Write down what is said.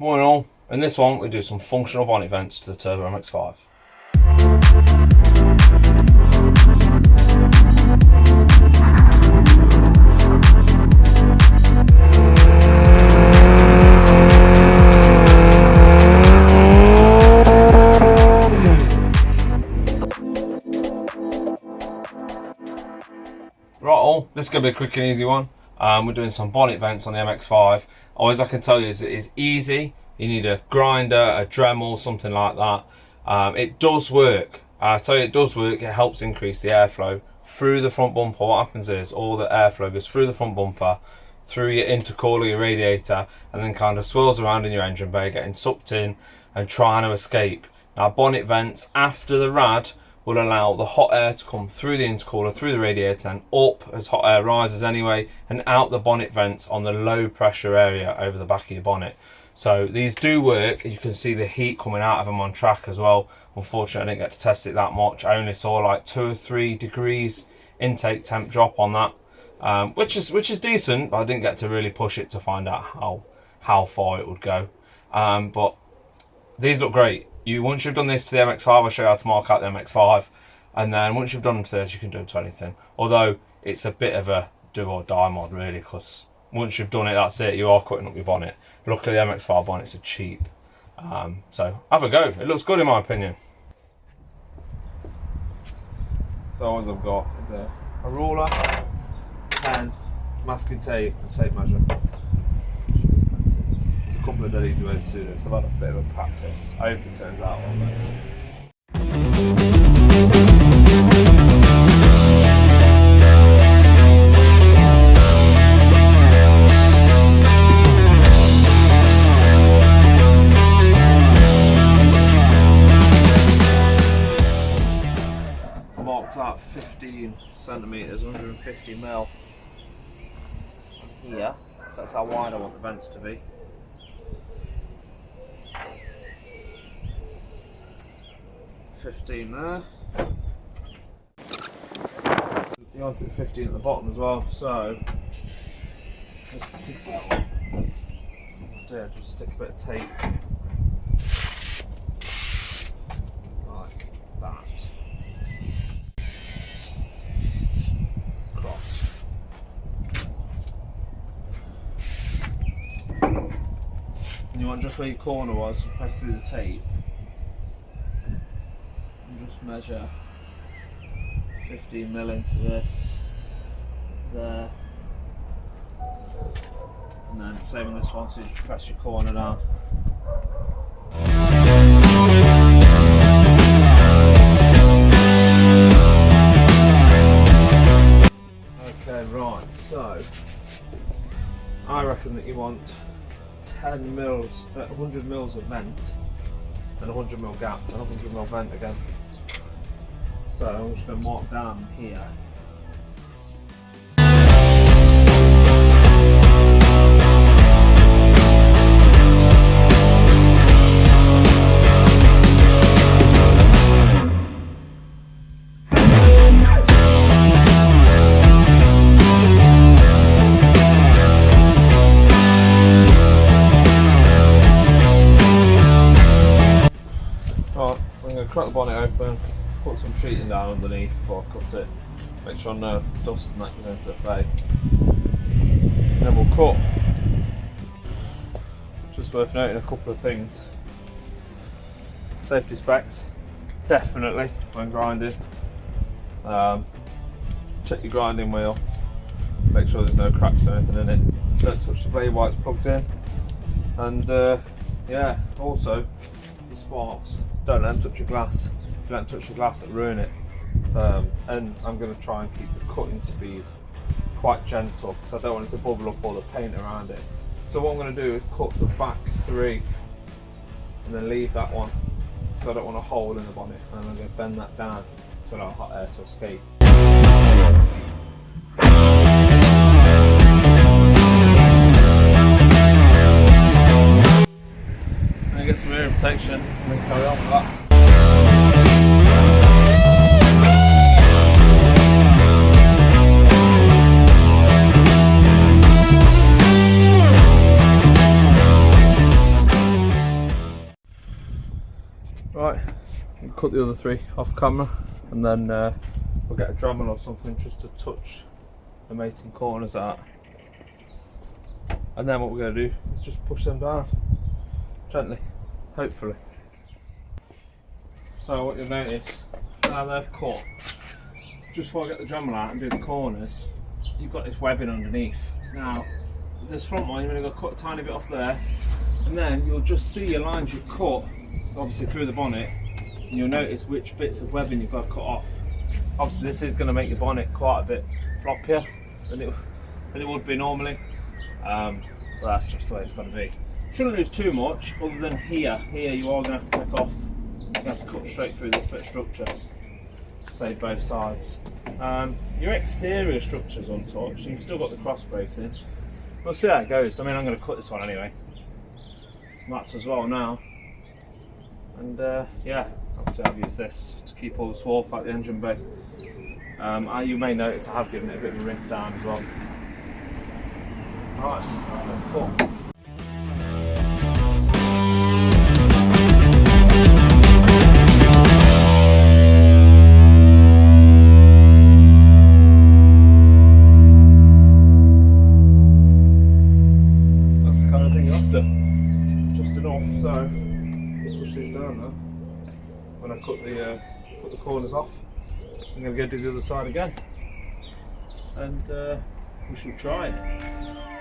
Morning all, in this one we do some functional bonnet vents to the Turbo mx5. Right all, this is going to be a quick and easy one. We're doing some bonnet vents on the mx5. Always I can tell you is it is easy. You need a grinder, a Dremel, something like that. It does work. I tell you it does work. It helps increase the airflow through the front bumper. What happens is all the airflow goes through the front bumper, through your intercooler, your radiator, and then kind of swirls around in your engine bay, getting sucked in and trying to escape. Now bonnet vents after the rad will allow the hot air to come through the intercooler, through the radiator, and up as hot air rises anyway, and out the bonnet vents on the low pressure area over the back of your bonnet. So these do work. You can see the heat coming out of them on track as well. Unfortunately I didn't get to test it that much. I only saw like 2 or 3 degrees intake temp drop on that, which is decent, but I didn't get to really push it to find out how far it would go. But these look great. Once you've done this to the mx5, I'll show you how to mark out the mx5, and then once you've done them to this, you can do them to anything. Although it's a bit of a do or die mod really, because once you've done it, that's it. You are cutting up your bonnet. Luckily, the mx5 bonnets are cheap, so have a go. It looks good in my opinion. So all I've got is a ruler, pen, masking tape, and tape measure. There's a couple of dead easy ways to do this. I've had a bit of a practice. I hope it turns out all right. Marked out 15 centimetres, 150 mil here. So that's how wide I want the vents to be. $15 there. You want it 15 at the bottom as well, so this particular one, I'll just stick a bit of tape like that across. And you want just where your corner was, so press through the tape. Just measure 15 mil into this, there, and then same on this one, so you just press your corner down. Okay, right, so I reckon that you want 10 mils, 100 mils of vent, and 100 mil gap, and 100 mil vent again. So I'm just going to mark down here. Right, I'm going to crack the bonnet open. Put some sheeting down underneath before I cut it. Make sure no dust and that goes into the bay. And then we'll cut. Just worth noting a couple of things. Safety specs, definitely when grinding. Check your grinding wheel. Make sure there's no cracks or anything in it. Don't touch the blade while it's plugged in. And yeah, also the sparks. Don't let them touch your glass. If you don't touch the glass, it'll ruin it. And I'm going to try and keep the cutting speed quite gentle because I don't want it to bubble up all the paint around it. So what I'm going to do is cut the back 3 and then leave that one, so I don't want a hole in the bonnet, and I'm going to bend that down to allow hot air to escape. And get some air protection and then carry on with that. cut the other 3 off camera, and then we'll get a Dremel or something just to touch the mating corners out. And then what we're going to do is just push them down gently, hopefully. So what you'll notice, now they've cut, just before I get the Dremel out and do the corners, you've got this webbing underneath. Now, this front one, you're going to go cut a tiny bit off there, and then you'll just see your lines you've cut, obviously through the bonnet, and you'll notice which bits of webbing you've got to cut off. Obviously this is going to make your bonnet quite a bit floppier than it would be normally, but that's just the way it's got to be. Shouldn't lose too much, other than here you are going to have to take off. You have to cut straight through this bit of structure, save both sides. Your exterior structure's untouched, you've still got the cross bracing. We'll see how it goes. I mean, I'm going to cut this one anyway. That's as well now. And yeah, obviously I've used this to keep all the swarf out the engine bay. You may notice I have given it a bit of a rinse down as well. Alright, that's cool. That's the kind of thing you're after. Just enough, so push these down now. When I cut the corners off, I'm going to go do the other side again, and we shall try it.